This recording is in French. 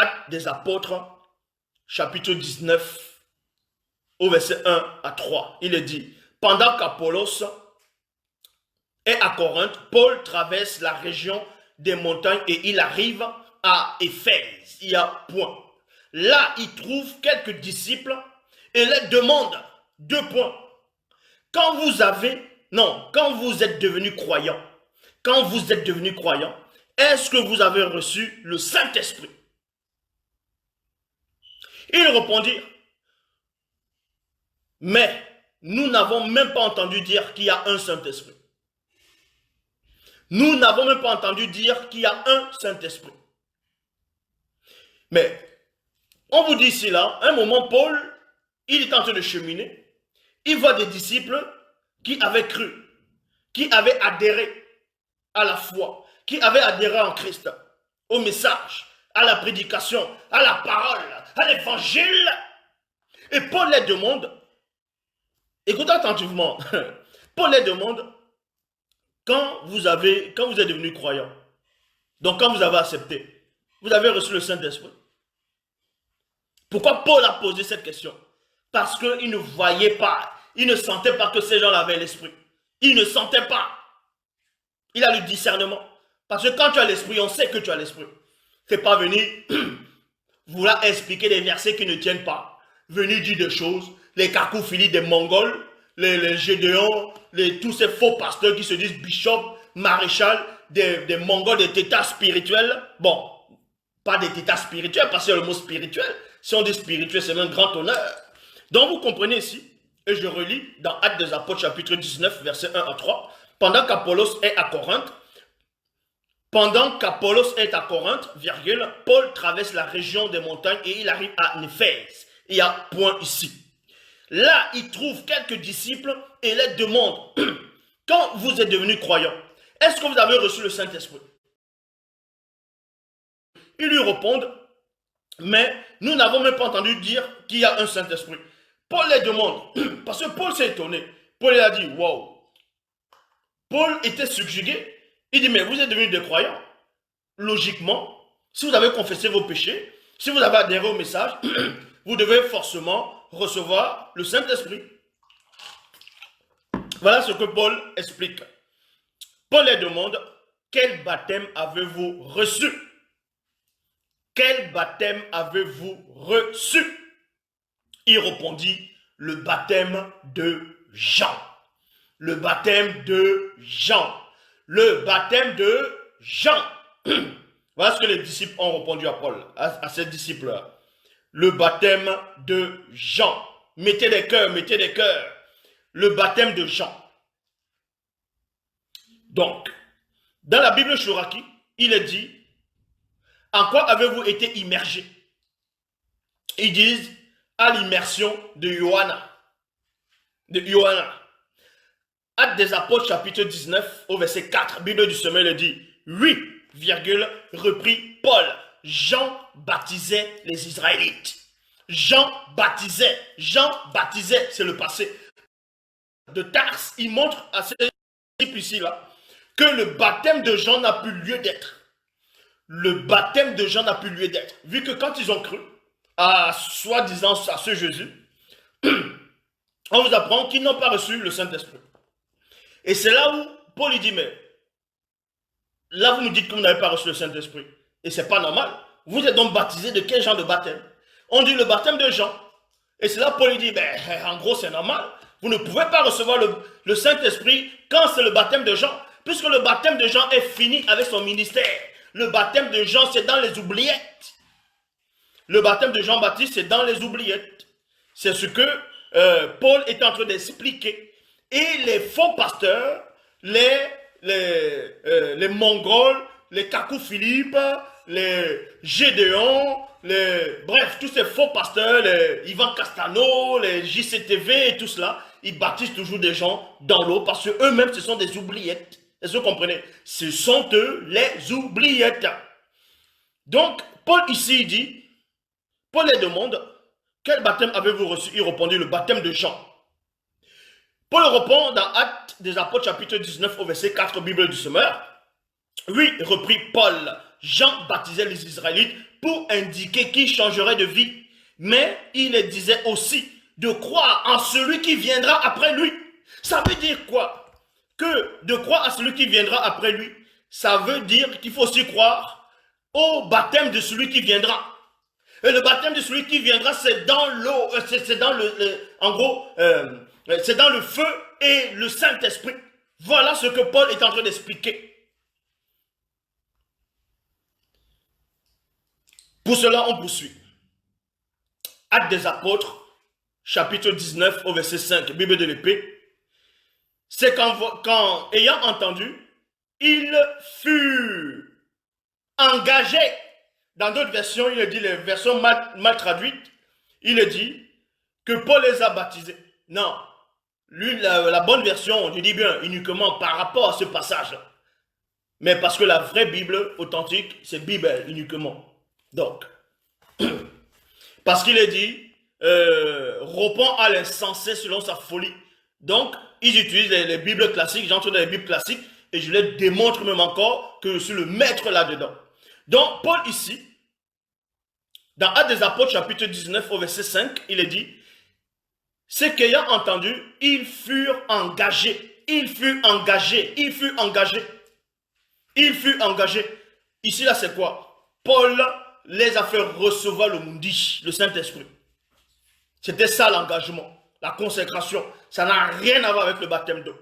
Actes des Apôtres, chapitre 19, au verset 1 à 3. Il est dit, pendant qu'Apollos est à Corinthe, Paul traverse la région des montagnes et il arrive à Éphèse. Il y a point. Là, il trouve quelques disciples et les demande 2 points. Quand vous êtes devenu croyant, est-ce que vous avez reçu le Saint-Esprit? Ils répondirent, mais nous n'avons même pas entendu dire qu'il y a un Saint-Esprit. Nous n'avons même pas entendu dire qu'il y a un Saint-Esprit. Mais, on vous dit ici là, un moment, Paul, il est en train de cheminer, il voit des disciples qui avaient cru, qui avaient adhéré à la foi, qui avaient adhéré en Christ, au message, à la prédication, à la parole, à l'évangile. Et Paul les demande, écoutez attentivement, Paul les demande, quand vous êtes devenu croyant, donc quand vous avez accepté, vous avez reçu le Saint-Esprit. Pourquoi Paul a posé cette question? Parce qu'il ne voyait pas, il ne sentait pas que ces gens avaient l'Esprit. Il ne sentait pas. Il a le discernement. Parce que quand tu as l'Esprit, on sait que tu as l'Esprit. C'est pas venir vouloir expliquer des versets qui ne tiennent pas. Venir dire des choses, les cacophilies des Mongols, les Gédéons, tous ces faux pasteurs qui se disent bishop, maréchal, des Mongols, des tétas spirituels. Bon, pas des tétas spirituels, parce que c'est le mot spirituel. Si on dit spirituel, c'est un grand honneur. Donc vous comprenez ici, et je relis dans Actes des Apôtres chapitre 19, verset 1 à 3, pendant qu'Apollos est à Corinthe, virgule, Paul traverse la région des montagnes et il arrive à Éphèse. Il y a point ici. Là, il trouve quelques disciples et les demande, quand vous êtes devenus croyants, est-ce que vous avez reçu le Saint-Esprit? Ils lui répondent, mais nous n'avons même pas entendu dire qu'il y a un Saint-Esprit. Paul les demande, parce que Paul s'est étonné. Paul a dit, wow. Paul était subjugué. Il dit, mais vous êtes devenus des croyants. Logiquement, si vous avez confessé vos péchés, si vous avez adhéré au message, vous devez forcément recevoir le Saint-Esprit. Voilà ce que Paul explique. Paul les demande, quel baptême avez-vous reçu? Quel baptême avez-vous reçu? Il répondit, le baptême de Jean. Le baptême de Jean. Le baptême de Jean. Voilà ce que les disciples ont répondu à Paul, à ces disciples-là. Le baptême de Jean. Mettez des cœurs, mettez des cœurs. Le baptême de Jean. Donc, dans la Bible Chouraki, il est dit, en quoi avez-vous été immergés? Ils disent, à l'immersion de Johanna. Actes des Apôtres, chapitre 19, au verset 4, Bible du Semeur, il dit, oui, virgule, reprit Paul, Jean baptisait les Israélites. Jean baptisait, c'est le passé. De Tarse, il montre à ces disciples ici, là, que le baptême de Jean n'a plus lieu d'être. Le baptême de Jean n'a plus lieu d'être. Vu que quand ils ont cru, à soi-disant à ce Jésus, on vous apprend qu'ils n'ont pas reçu le Saint-Esprit. Et c'est là où Paul dit, mais là vous nous dites que vous n'avez pas reçu le Saint-Esprit. Et c'est pas normal. Vous êtes donc baptisé de quel genre de baptême? On dit le baptême de Jean. Et c'est là Paul dit, ben, en gros c'est normal. Vous ne pouvez pas recevoir le Saint-Esprit quand c'est le baptême de Jean. Puisque le baptême de Jean est fini avec son ministère. Le baptême de Jean, c'est dans les oubliettes. Le baptême de Jean-Baptiste, c'est dans les oubliettes. C'est ce que Paul est en train d'expliquer. Et les faux pasteurs, les Mongols, les Kakou Philippe, les Gédéons, bref, tous ces faux pasteurs, les Ivan Castano, les JCTV et tout cela, ils baptisent toujours des gens dans l'eau parce qu'eux-mêmes, ce sont des oubliettes. Est-ce que vous comprenez? Ce sont eux les oubliettes. Donc, Paul ici dit, Paul les demande, quel baptême avez-vous reçu? Il répondit, le baptême de Jean. Paul répond dans Actes des Apôtres chapitre 19 au verset 4, Bible du Semeur. Oui, reprit Paul, Jean baptisait les Israélites pour indiquer qu'ils changeraient de vie. Mais il disait aussi de croire en celui qui viendra après lui. Ça veut dire quoi? Que de croire à celui qui viendra après lui, ça veut dire qu'il faut aussi croire au baptême de celui qui viendra. Et le baptême de celui qui viendra, c'est dans l'eau, c'est dans en gros, c'est dans le feu et le Saint-Esprit. Voilà ce que Paul est en train d'expliquer. Pour cela, on poursuit. Actes des Apôtres, chapitre 19 au verset 5, Bible de l'épée. C'est quand, ayant entendu, il fut engagé. Dans d'autres versions, il dit, les versions mal traduites, il dit que Paul les a baptisés. Non, lui, la bonne version, je dis bien uniquement par rapport à ce passage. Mais parce que la vraie Bible authentique, c'est Bible uniquement. Donc, parce qu'il est dit, répond à l'insensé selon sa folie. Donc, ils utilisent les Bibles classiques, j'entre dans les Bibles classiques, et je les démontre même encore que je suis le maître là-dedans. Donc, Paul ici, dans Actes des Apôtres, chapitre 19, au verset 5, il est dit, c'est qu'ayant entendu, ils furent engagés. Il fut engagé. Il fut engagé. Il fut engagé. Ici, là, c'est quoi? Paul les a fait recevoir le mundi, le Saint-Esprit. C'était ça l'engagement, la consécration. Ça n'a rien à voir avec le baptême d'eau.